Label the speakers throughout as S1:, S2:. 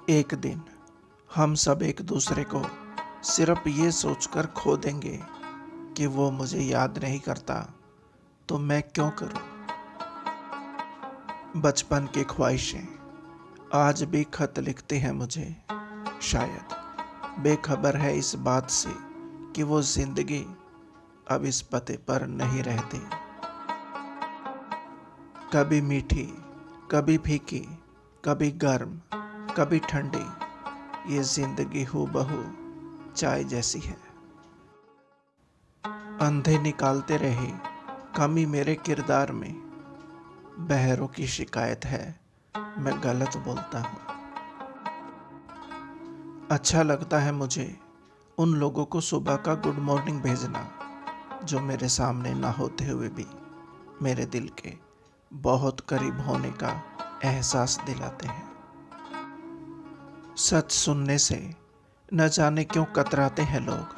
S1: एक दिन हम सब एक दूसरे को सिर्फ ये सोचकर खो देंगे कि वो मुझे याद नहीं करता, तो मैं क्यों करूं। बचपन की ख्वाहिशें आज भी खत लिखती हैं मुझे, शायद बेखबर है इस बात से कि वो जिंदगी अब इस पते पर नहीं रहती। कभी मीठी, कभी फीकी, कभी गर्म, कभी ठंडी, ये जिंदगी हूबहू चाय जैसी है। अंधे निकालते रहे कमी मेरे किरदार में, बहरों की शिकायत है मैं गलत बोलता हूँ। अच्छा लगता है मुझे उन लोगों को सुबह का गुड मॉर्निंग भेजना जो मेरे सामने ना होते हुए भी मेरे दिल के बहुत करीब होने का एहसास दिलाते हैं। सच सुनने से न जाने क्यों कतराते हैं लोग,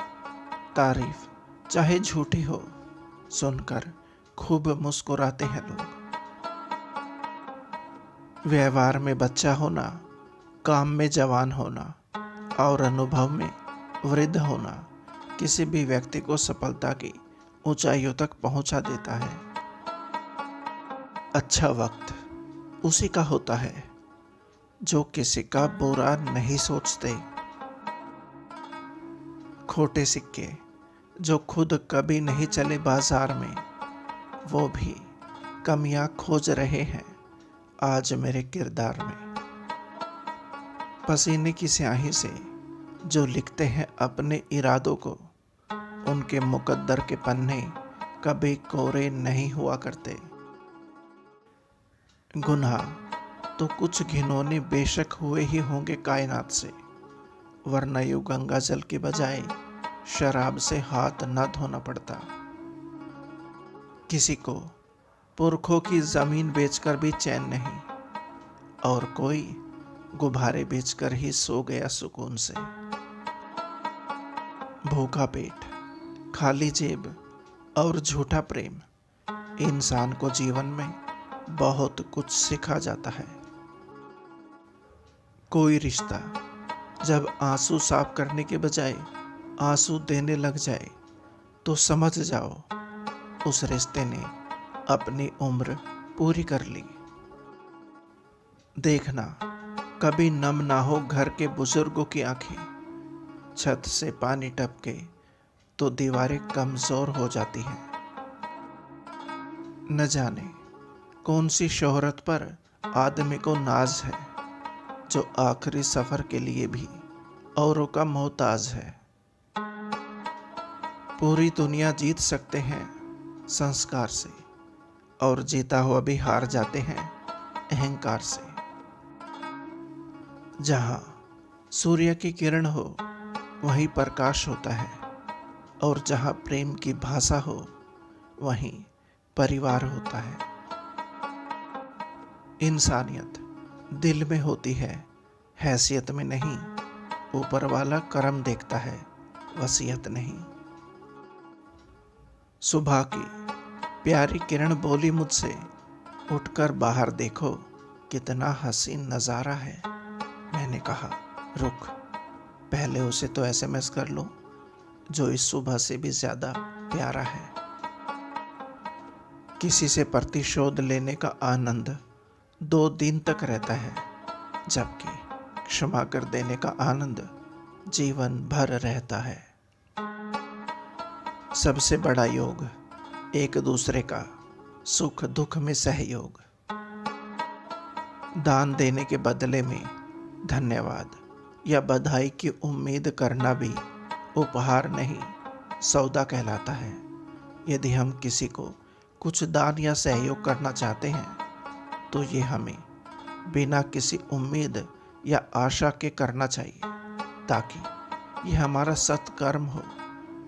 S1: तारीफ चाहे झूठी हो सुनकर खूब मुस्कुराते हैं लोग। व्यवहार में बच्चा होना, काम में जवान होना और अनुभव में वृद्ध होना किसी भी व्यक्ति को सफलता की ऊंचाइयों तक पहुंचा देता है। अच्छा वक्त उसी का होता है जो किसी का बुरा नहीं सोचते। खोटे सिक्के जो खुद कभी नहीं चले बाजार में, वो भी कमियां खोज रहे हैं आज मेरे किरदार में। पसीने की स्याही से जो लिखते हैं अपने इरादों को, उनके मुकद्दर के पन्ने कभी कोरे नहीं हुआ करते। गुनाह तो कुछ घिनौने बेशक हुए ही होंगे कायनात से, वरना यूं गंगा जल के बजाय शराब से हाथ न धोना पड़ता। किसी को पुरखों की जमीन बेचकर भी चैन नहीं, और कोई गुब्बारे बेचकर ही सो गया सुकून से। भूखा पेट, खाली जेब और झूठा प्रेम इंसान को जीवन में बहुत कुछ सिखा जाता है। कोई रिश्ता जब आंसू साफ करने के बजाय आंसू देने लग जाए, तो समझ जाओ उस रिश्ते ने अपनी उम्र पूरी कर ली। देखना कभी नम ना हो घर के बुजुर्गों की आंखें, छत से पानी टपके तो दीवारें कमजोर हो जाती हैं। न जाने कौन सी शोहरत पर आदमी को नाज है, जो आखिरी सफर के लिए भी औरों का मोहताज है। पूरी दुनिया जीत सकते हैं संस्कार से, और जीता हुआ भी हार जाते हैं अहंकार से। जहां सूर्य की किरण हो वहीं प्रकाश होता है, और जहां प्रेम की भाषा हो वहीं परिवार होता है। इंसानियत दिल में होती है, हैसियत में नहीं। ऊपर वाला करम देखता है, वसीयत नहीं। सुबह की प्यारी किरण बोली मुझसे, उठकर बाहर देखो कितना हसीन नज़ारा है। मैंने कहा रुक, पहले उसे तो एसएमएस कर लो जो इस सुबह से भी ज़्यादा प्यारा है। किसी से प्रतिशोध लेने का आनंद 2 दिन तक रहता है, जबकि क्षमा कर देने का आनंद जीवन भर रहता है। सबसे बड़ा योग एक दूसरे का सुख दुख में सहयोग। दान देने के बदले में धन्यवाद या बधाई की उम्मीद करना भी उपहार नहीं, सौदा कहलाता है। यदि हम किसी को कुछ दान या सहयोग करना चाहते हैं, तो ये हमें बिना किसी उम्मीद या आशा के करना चाहिए, ताकि ये हमारा सत्कर्म हो,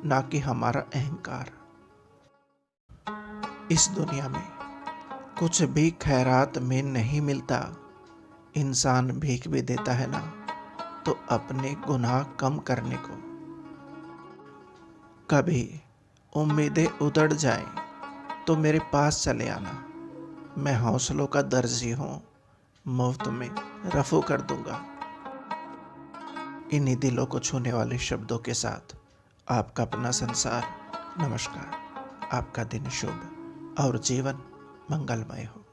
S1: ना कि हमारा अहंकार। इस दुनिया में कुछ भी खैरात में नहीं मिलता। इंसान भीख भी देता है ना, तो अपने गुनाह कम करने को। कभी उम्मीदें उतड़ जाएं तो मेरे पास चले आना, मैं हौसलों का दर्जी हूँ, मुफ्त में रफू कर दूंगा। इन्हीं दिलों को छूने वाले शब्दों के साथ आपका अपना संसार। नमस्कार। आपका दिन शुभ और जीवन मंगलमय हो।